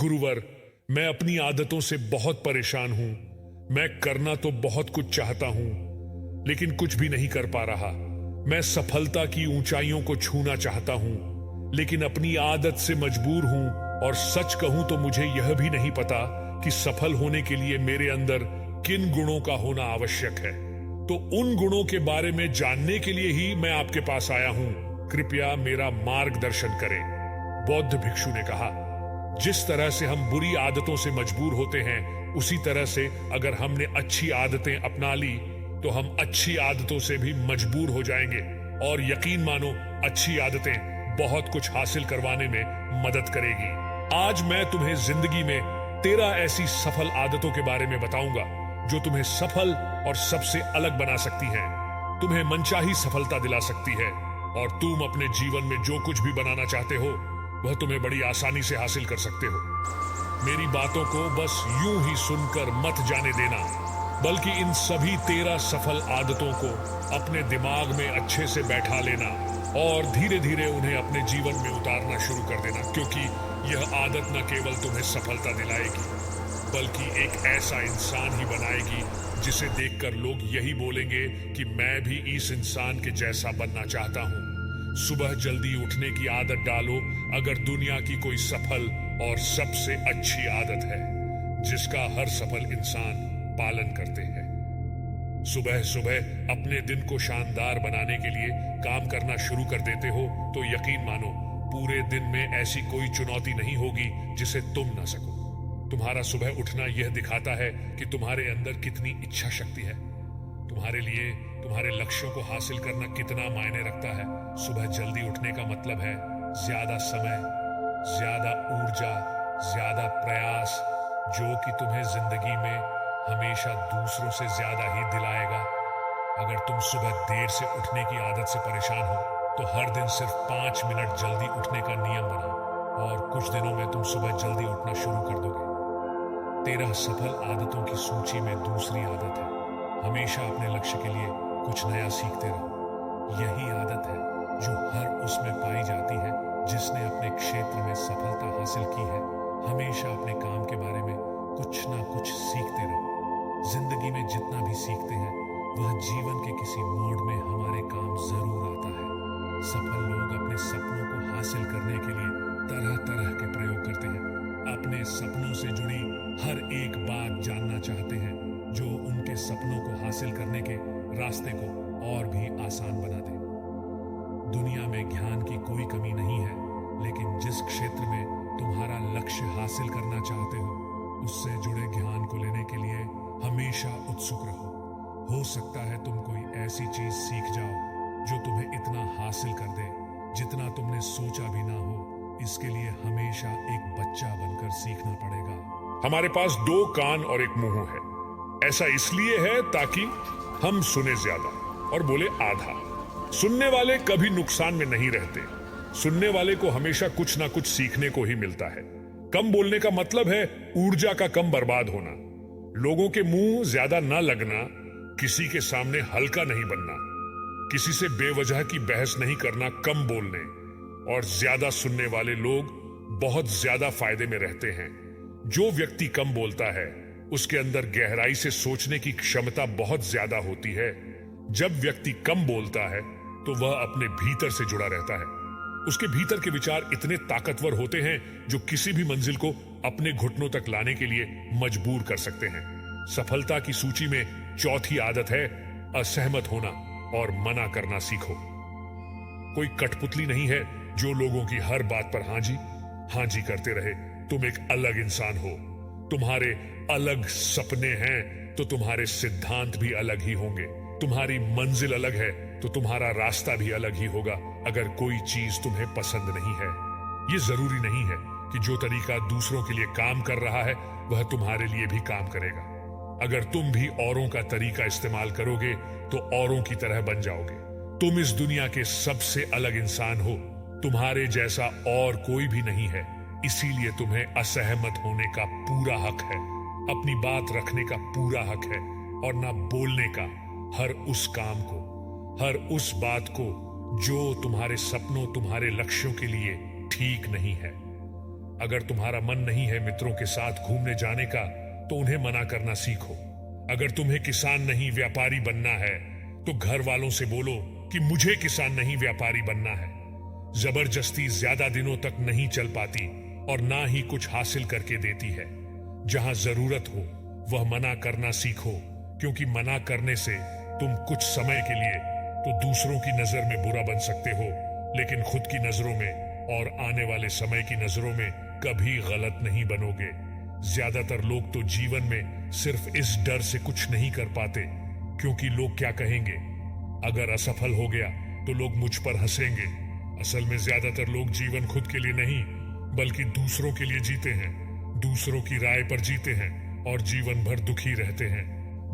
गुरुवर, मैं अपनी आदतों से बहुत परेशान हूं। मैं करना तो बहुत कुछ चाहता हूं, लेकिन कुछ भी नहीं कर पा रहा। मैं सफलता की ऊंचाइयों को छूना चाहता हूं, लेकिन अपनी आदत से मजबूर हूं। और सच कहूं तो मुझे यह भी नहीं पता कि सफल होने के लिए मेरे अंदर किन गुणों का होना आवश्यक है। तो उन गुणों के बारे में जानने के लिए ही मैं आपके पास आया हूं। कृपया मेरा मार्गदर्शन करें। बौद्ध भिक्षु ने कहा, जिस तरह से हम बुरी आदतों से मजबूर होते हैं, उसी तरह से अगर हमने अच्छी आदतें अपना ली तो हम अच्छी आदतों से भी मजबूर हो जाएंगे। और यकीन मानो, अच्छी आदतें बहुत कुछ हासिल करवाने में मदद करेगी। आज मैं तुम्हें जिंदगी में 13 ऐसी सफल आदतों के बारे में बताऊंगा जो तुम्हें सफल और सबसे अलग बना सकती हैं, तुम्हें मनचाही सफलता दिला सकती है, और तुम अपने जीवन में जो कुछ भी बनाना चाहते हो वह तुम्हें बड़ी आसानी से हासिल कर सकते हो। मेरी बातों को बस यूं ही सुनकर मत जाने देना, बल्कि इन सभी 13 सफल आदतों को अपने दिमाग में अच्छे से बैठा लेना और धीरे धीरे उन्हें अपने जीवन में उतारना शुरू कर देना, क्योंकि यह आदत न केवल तुम्हें सफलता दिलाएगी, बल्कि एक ऐसा इंसान ही बनाएगी जिसे देखकर लोग यही बोलेंगे कि मैं भी इस इंसान के जैसा बनना चाहता हूं। सुबह जल्दी उठने की आदत डालो, अगर दुनिया की कोई सफल और सबसे अच्छी आदत है जिसका हर सफल इंसान पालन करते हैं। सुबह सुबह अपने दिन को शानदार बनाने के लिए काम करना शुरू कर देते हो तो यकीन मानो, पूरे दिन में ऐसी कोई चुनौती नहीं होगी जिसे तुम ना सको। तुम्हारा सुबह उठना यह दिखाता है कि तुम्हारे अंदर कितनी इच्छा शक्ति है, तुम्हारे लिए तुम्हारे लक्ष्यों को हासिल करना कितना मायने रखता है। सुबह जल्दी उठने का मतलब है ज्यादा समय, ज्यादा ऊर्जा, ज्यादा प्रयास, जो कि तुम्हें जिंदगी में हमेशा दूसरों से ज्यादा ही दिलाएगा। अगर तुम सुबह देर से उठने की आदत से परेशान हो तो हर दिन सिर्फ 5 मिनट जल्दी उठने का नियम बनाओ और कुछ दिनों में तुम सुबह जल्दी उठना शुरू कर दोगे। 13 सफल आदतों की सूची में दूसरी आदत है, हमेशा अपने लक्ष्य के लिए कुछ नया सीखते रहो। यही आदत है जो हर उसमें पाई जाती है जिसने अपने क्षेत्र में सफलता हासिल की है। हमेशा अपने काम के बारे में कुछ ना कुछ सीखते रहो। जिंदगी में जितना भी सीखते हैं वह जीवन के किसी मोड़ में हमारे काम जरूर आता है। सफल लोग अपने सपनों को हासिल करने के लिए तरह तरह के प्रयोग करते हैं। अपने सपनों से जुड़ी हर एक बात जानना चाहते हैं जो उनके सपनों को हासिल करने के रास्ते को और भी आसान बना दे। दुनिया में ज्ञान की कोई कमी नहीं है, लेकिन जिस क्षेत्र में तुम्हारा लक्ष्य हासिल करना चाहते हो उससे जुड़े ज्ञान को लेने के लिए हमेशा उत्सुक रहो। हो सकता है तुम कोई ऐसी चीज सीख जाओ जो तुम्हें इतना हासिल कर दे जितना तुमने सोचा भी ना हो। इसके लिए हमेशा एक बच्चा बनकर सीखना पड़ेगा। हमारे पास 2 कान और एक मुंह है। ऐसा इसलिए है ताकि हम सुने ज्यादा और बोले आधा। सुनने वाले कभी नुकसान में नहीं रहते। सुनने वाले को हमेशा कुछ ना कुछ सीखने को ही मिलता है। कम बोलने का मतलब है ऊर्जा का कम बर्बाद होना, लोगों के मुंह ज्यादा ना लगना, किसी के सामने हल्का नहीं बनना, किसी से बेवजह की बहस नहीं करना, कम बोलने। और ज्यादा सुनने वाले लोग बहुत ज्यादा फायदे में रहते हैं। जो व्यक्ति कम बोलता है उसके अंदर गहराई से सोचने की क्षमता बहुत ज्यादा होती है। जब व्यक्ति कम बोलता है तो वह अपने भीतर से जुड़ा रहता है। उसके भीतर के विचार इतने ताकतवर होते हैं जो किसी भी मंजिल को अपने घुटनों तक लाने के लिए मजबूर कर सकते हैं। सफलता की सूची में चौथी आदत है असहमत होना और मना करना सीखो। कोई कठपुतली नहीं है जो लोगों की हर बात पर हाँ जी करते रहे। तुम एक अलग इंसान हो। तुम्हारे अलग सपने हैं तो तुम्हारे सिद्धांत भी अलग ही होंगे। तुम्हारी मंजिल अलग है तो तुम्हारा रास्ता भी अलग ही होगा। अगर कोई चीज तुम्हें पसंद नहीं है, ये जरूरी नहीं है कि जो तरीका दूसरों के लिए काम कर रहा है वह तुम्हारे लिए भी काम करेगा। अगर तुम भी औरों का तरीका इस्तेमाल करोगे तो औरों की तरह बन जाओगे। तुम इस दुनिया के सबसे अलग इंसान हो। तुम्हारे जैसा और कोई भी नहीं है, इसीलिए तुम्हें असहमत होने का पूरा हक है, अपनी बात रखने का पूरा हक है, और ना बोलने का हर उस काम को, हर उस बात को जो तुम्हारे सपनों, तुम्हारे लक्ष्यों के लिए ठीक नहीं है। अगर तुम्हारा मन नहीं है मित्रों के साथ घूमने जाने का तो उन्हें मना करना सीखो। अगर तुम्हें किसान नहीं व्यापारी बनना है तो घर वालों से बोलो कि मुझे किसान नहीं व्यापारी बनना है। जबरदस्ती ज्यादा दिनों तक नहीं चल पाती और ना ही कुछ हासिल करके देती है। जहां जरूरत हो वह मना करना सीखो, क्योंकि मना करने से तुम कुछ समय के लिए तो दूसरों की नजर में बुरा बन सकते हो, लेकिन खुद की नजरों में और आने वाले समय की नजरों में कभी गलत नहीं बनोगे। ज्यादातर लोग तो जीवन में सिर्फ इस डर से कुछ नहीं कर पाते क्योंकि लोग क्या कहेंगे। अगर असफल हो गया तो लोग मुझ पर हंसेंगे। असल में ज्यादातर लोग जीवन खुद के लिए नहीं बल्कि दूसरों के लिए जीते हैं, दूसरों की राय पर जीते हैं और जीवन भर दुखी रहते हैं।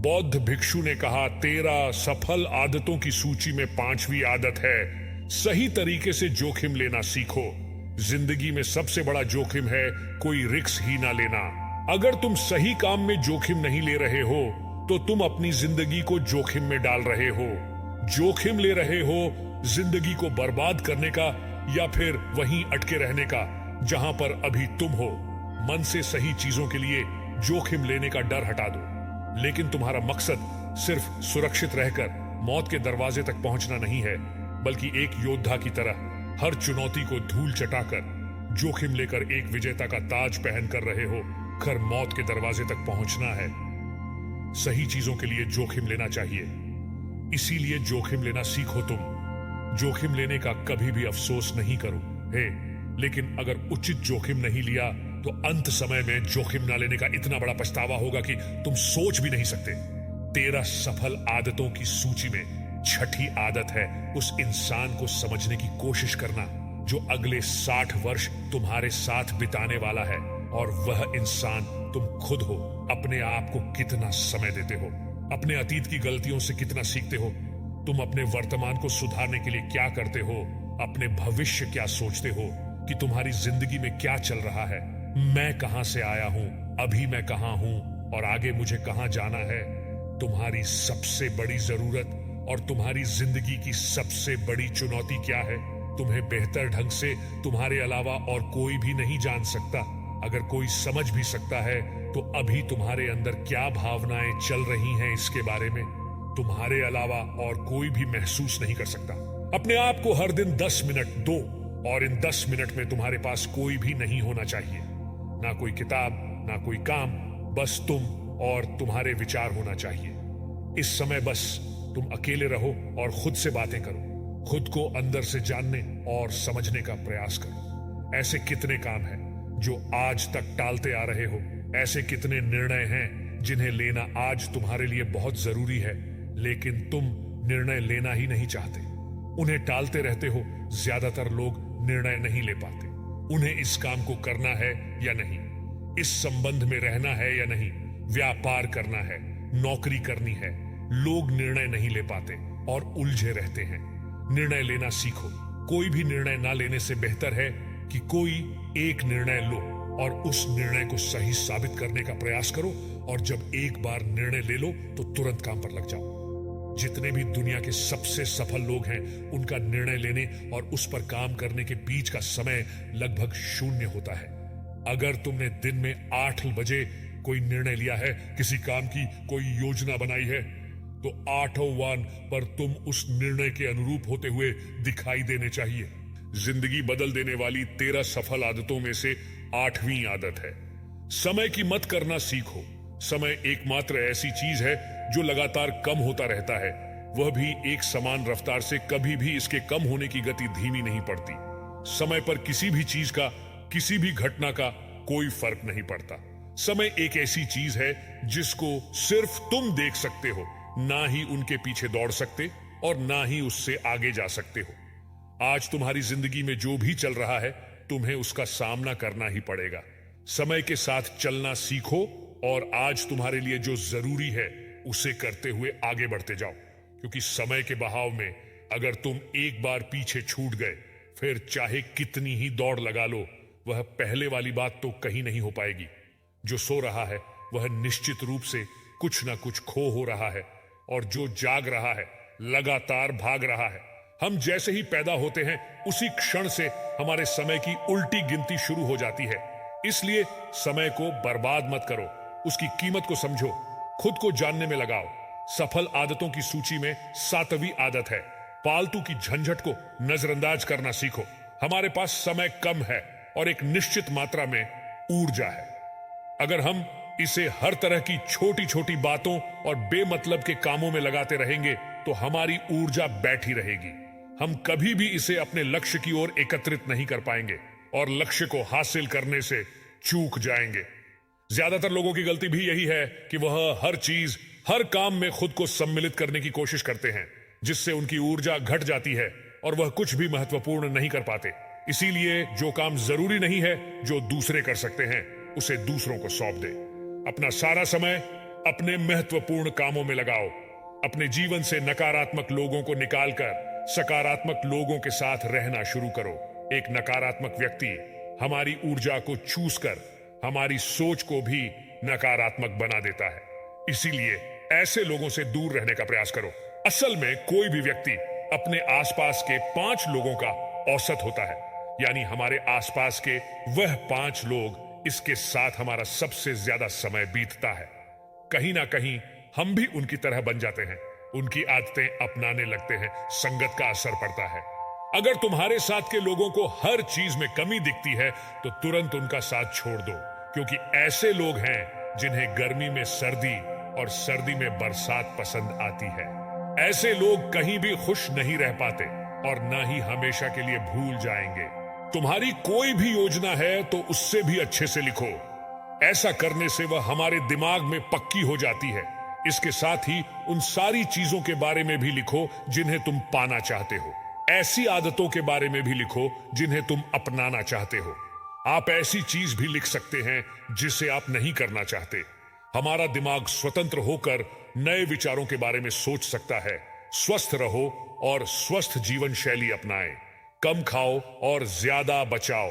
बौद्ध भिक्षु ने कहा, 13 सफल आदतों की सूची में 5वीं आदत है सही तरीके से जोखिम लेना सीखो। जिंदगी में सबसे बड़ा जोखिम है कोई रिस्क ही ना लेना। अगर तुम सही काम में जोखिम नहीं ले रहे हो तो तुम अपनी जिंदगी को जोखिम में डाल रहे हो। जोखिम ले रहे हो जिंदगी को बर्बाद करने का या फिर वहीं अटके रहने का जहां पर अभी तुम हो। मन से सही चीजों के लिए जोखिम लेने का डर हटा दो, लेकिन तुम्हारा मकसद सिर्फ सुरक्षित रहकर मौत के दरवाजे तक पहुंचना नहीं है, बल्कि एक योद्धा की तरह हर चुनौती को धूल चटाकर जोखिम लेकर एक विजेता का ताज पहन कर रहे हो कर मौत के दरवाजे तक पहुंचना है। सही चीजों के लिए जोखिम लेना चाहिए, इसीलिए जोखिम लेना सीखो। तुम जोखिम लेने का कभी भी अफसोस नहीं करो हे, लेकिन अगर उचित जोखिम नहीं लिया तो अंत समय में जोखिम ना लेने का इतना बड़ा पछतावा होगा कि तुम सोच भी नहीं सकते। 13 सफल आदतों की सूची में 6ठी आदत है उस इंसान को समझने की कोशिश करना जो अगले 60 वर्ष तुम्हारे साथ बिताने वाला है, और वह इंसान तुम खुद हो। अपने आप को कितना समय देते हो, अपने अतीत की गलतियों से कितना सीखते हो, तुम अपने वर्तमान को सुधारने के लिए क्या करते हो, अपने भविष्य क्या सोचते हो कि तुम्हारी जिंदगी में क्या चल रहा है। मैं कहां से आया हूं, अभी मैं कहां हूं और आगे मुझे कहां जाना है। तुम्हारी सबसे बड़ी जरूरत और तुम्हारी जिंदगी की सबसे बड़ी चुनौती क्या है, तुम्हें बेहतर ढंग से तुम्हारे अलावा और कोई भी नहीं जान सकता। अगर कोई समझ भी सकता है तो अभी तुम्हारे अंदर क्या भावनाएं चल रही हैं इसके बारे में तुम्हारे अलावा और कोई भी महसूस नहीं कर सकता। अपने आप को हर दिन 10 मिनट दो, और इन 10 मिनट में तुम्हारे पास कोई भी नहीं होना चाहिए, ना कोई किताब, ना कोई काम, बस तुम और तुम्हारे विचार होना चाहिए। इस समय बस तुम अकेले रहो और खुद से बातें करो, खुद को अंदर से जानने और समझने का प्रयास करो। ऐसे कितने काम हैं जो आज तक टालते आ रहे हो, ऐसे कितने निर्णय हैं जिन्हें लेना आज तुम्हारे लिए बहुत जरूरी है, लेकिन तुम निर्णय लेना ही नहीं चाहते, उन्हें टालते रहते हो। ज्यादातर लोग निर्णय नहीं ले पाते, उन्हें इस काम को करना है या नहीं, इस संबंध में रहना है या नहीं, व्यापार करना है, नौकरी करनी है। लोग निर्णय नहीं ले पाते और उलझे रहते हैं। निर्णय लेना सीखो। कोई भी निर्णय ना लेने से बेहतर है कि कोई एक निर्णय लो और उस निर्णय को सही साबित करने का प्रयास करो, और जब एक बार निर्णय ले लो तो तुरंत काम पर लग जाओ। जितने भी दुनिया के सबसे सफल लोग हैं, उनका निर्णय लेने और उस पर काम करने के बीच का समय लगभग 0 होता है। अगर तुमने दिन में 8 बजे कोई निर्णय लिया है, किसी काम की कोई योजना बनाई है, तो 8वां पर तुम उस निर्णय के अनुरूप होते हुए दिखाई देने चाहिए। जिंदगी बदल देने वाली 13 सफल आदतों में से 8वीं आदत है समय की मत करना सीखो। समय एकमात्र ऐसी चीज है जो लगातार कम होता रहता है, वह भी एक समान रफ्तार से। कभी भी इसके कम होने की गति धीमी नहीं पड़ती। समय पर किसी भी चीज का, किसी भी घटना का कोई फर्क नहीं पड़ता। समय एक ऐसी चीज है जिसको सिर्फ तुम देख सकते हो, ना ही उनके पीछे दौड़ सकते और ना ही उससे आगे जा सकते हो। आज तुम्हारी जिंदगी में जो भी चल रहा है, तुम्हें उसका सामना करना ही पड़ेगा। समय के साथ चलना सीखो और आज तुम्हारे लिए जो जरूरी है उसे करते हुए आगे बढ़ते जाओ, क्योंकि समय के बहाव में अगर तुम एक बार पीछे छूट गए, फिर चाहे कितनी ही दौड़ लगा लो, वह पहले वाली बात तो कहीं नहीं हो पाएगी। जो सो रहा है वह निश्चित रूप से कुछ ना कुछ खो हो रहा है, और जो जाग रहा है लगातार भाग रहा है। हम जैसे ही पैदा होते हैं उसी क्षण से हमारे समय की उल्टी गिनती शुरू हो जाती है। इसलिए समय को बर्बाद मत करो, उसकी कीमत को समझो, खुद को जानने में लगाओ। सफल आदतों की सूची में 7वीं आदत है, फालतू की झंझट को नजरअंदाज करना सीखो। हमारे पास समय कम है और एक निश्चित मात्रा में ऊर्जा है। अगर हम इसे हर तरह की छोटी छोटी बातों और बेमतलब के कामों में लगाते रहेंगे तो हमारी ऊर्जा बैठी रहेगी। हम कभी भी इसे अपने लक्ष्य की ओर एकत्रित नहीं कर पाएंगे और लक्ष्य को हासिल करने से चूक जाएंगे। ज्यादातर लोगों की गलती भी यही है कि वह हर चीज, हर काम में खुद को सम्मिलित करने की कोशिश करते हैं, जिससे उनकी ऊर्जा घट जाती है और वह कुछ भी महत्वपूर्ण नहीं कर पाते। इसीलिए जो काम जरूरी नहीं है, जो दूसरे कर सकते हैं, उसे दूसरों को सौंप दे। अपना सारा समय अपने महत्वपूर्ण कामों में लगाओ। अपने जीवन से नकारात्मक लोगों को निकालकर सकारात्मक लोगों के साथ रहना शुरू करो। एक नकारात्मक व्यक्ति हमारी ऊर्जा को चूस कर हमारी सोच को भी नकारात्मक बना देता है। इसीलिए ऐसे लोगों से दूर रहने का प्रयास करो। असल में कोई भी व्यक्ति अपने आसपास के 5 लोगों का औसत होता है, यानी हमारे आसपास के वह 5 लोग इसके साथ हमारा सबसे ज्यादा समय बीतता है। कहीं ना कहीं हम भी उनकी तरह बन जाते हैं, उनकी आदतें अपनाने लगते हैं, संगत का असर पड़ता है। अगर तुम्हारे साथ के लोगों को हर चीज में कमी दिखती है तो तुरंत उनका साथ छोड़ दो, क्योंकि ऐसे लोग हैं जिन्हें गर्मी में सर्दी और सर्दी में बरसात पसंद आती है। ऐसे लोग कहीं भी खुश नहीं रह पाते और ना ही हमेशा के लिए भूल जाएंगे। तुम्हारी कोई भी योजना है तो उससे भी अच्छे से लिखो। ऐसा करने से वह हमारे दिमाग में पक्की हो जाती है। इसके साथ ही उन सारी चीजों के बारे में भी लिखो जिन्हें तुम पाना चाहते हो। ऐसी आदतों के बारे में भी लिखो जिन्हें तुम अपनाना चाहते हो। आप ऐसी चीज भी लिख सकते हैं जिसे आप नहीं करना चाहते। हमारा दिमाग स्वतंत्र होकर नए विचारों के बारे में सोच सकता है। स्वस्थ रहो और स्वस्थ जीवन शैली अपनाएं। कम खाओ और ज्यादा बचाओ।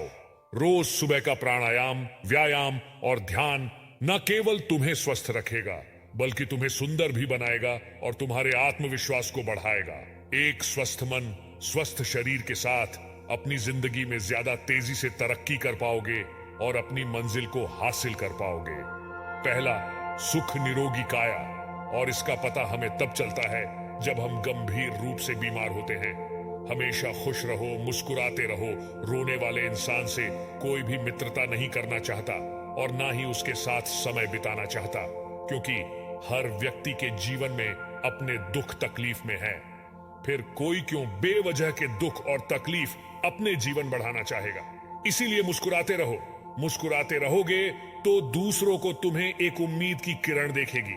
रोज सुबह का प्राणायाम, व्यायाम और ध्यान न केवल तुम्हें स्वस्थ रखेगा बल्कि तुम्हें सुंदर भी बनाएगा और तुम्हारे आत्मविश्वास को बढ़ाएगा। एक स्वस्थ मन, स्वस्थ शरीर के साथ अपनी जिंदगी में ज्यादा तेजी से तरक्की कर पाओगे और अपनी मंजिल को हासिल कर पाओगे। पहला, सुख निरोगी काया, और इसका पता हमें तब चलता है जब हम गंभीर रूप से बीमार होते हैं। हमेशा खुश रहो, मुस्कुराते रहो। रोने वाले इंसान से कोई भी मित्रता नहीं करना चाहता और ना ही उसके साथ समय बिताना चाहता, क्योंकि हर व्यक्ति के जीवन में अपने दुख तकलीफ में है। फिर कोई क्यों बेवजह के दुख और तकलीफ अपने जीवन बढ़ाना चाहेगा। इसीलिए मुस्कुराते रहो। मुस्कुराते रहोगे तो दूसरों को तुम्हें एक उम्मीद की किरण देखेगी।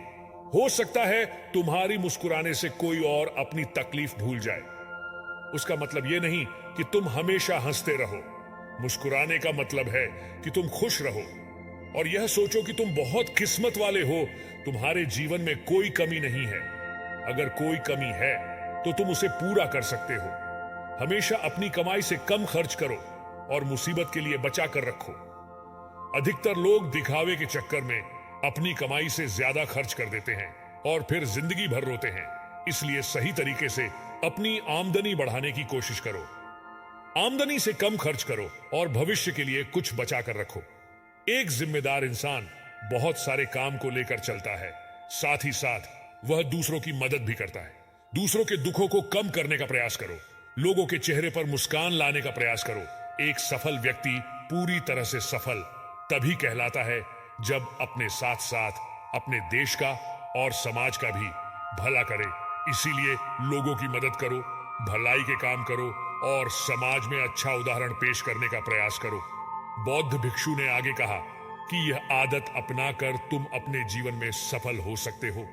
हो सकता है तुम्हारी मुस्कुराने से कोई और अपनी तकलीफ भूल जाए। उसका मतलब यह नहीं कि तुम हमेशा हंसते रहो। मुस्कुराने का मतलब है कि तुम खुश रहो और यह सोचो कि तुम बहुत किस्मत वाले हो। तुम्हारे जीवन में कोई कमी नहीं है। अगर कोई कमी है तो तुम उसे पूरा कर सकते हो। हमेशा अपनी कमाई से कम खर्च करो और मुसीबत के लिए बचा कर रखो। अधिकतर लोग दिखावे के चक्कर में अपनी कमाई से ज्यादा खर्च कर देते हैं और फिर जिंदगी भर रोते हैं। इसलिए सही तरीके से अपनी आमदनी बढ़ाने की कोशिश करो। आमदनी से कम खर्च करो और भविष्य के लिए कुछ बचा कर रखो। एक जिम्मेदार इंसान बहुत सारे काम को लेकर चलता है, साथ ही साथ वह दूसरों की मदद भी करता है। दूसरों के दुखों को कम करने का प्रयास करो। लोगों के चेहरे पर मुस्कान लाने का प्रयास करो। एक सफल व्यक्ति पूरी तरह से सफल तभी कहलाता है जब अपने साथ साथ अपने देश का और समाज का भी भला करे। इसीलिए लोगों की मदद करो, भलाई के काम करो और समाज में अच्छा उदाहरण पेश करने का प्रयास करो। बौद्ध भिक्षु ने आगे कहा कि यह आदत अपनाकर तुम अपने जीवन में सफल हो सकते हो।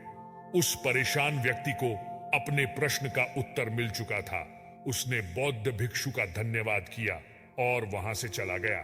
उस परेशान व्यक्ति को अपने प्रश्न का उत्तर मिल चुका था। उसने बौद्ध भिक्षु का धन्यवाद किया और वहां से चला गया।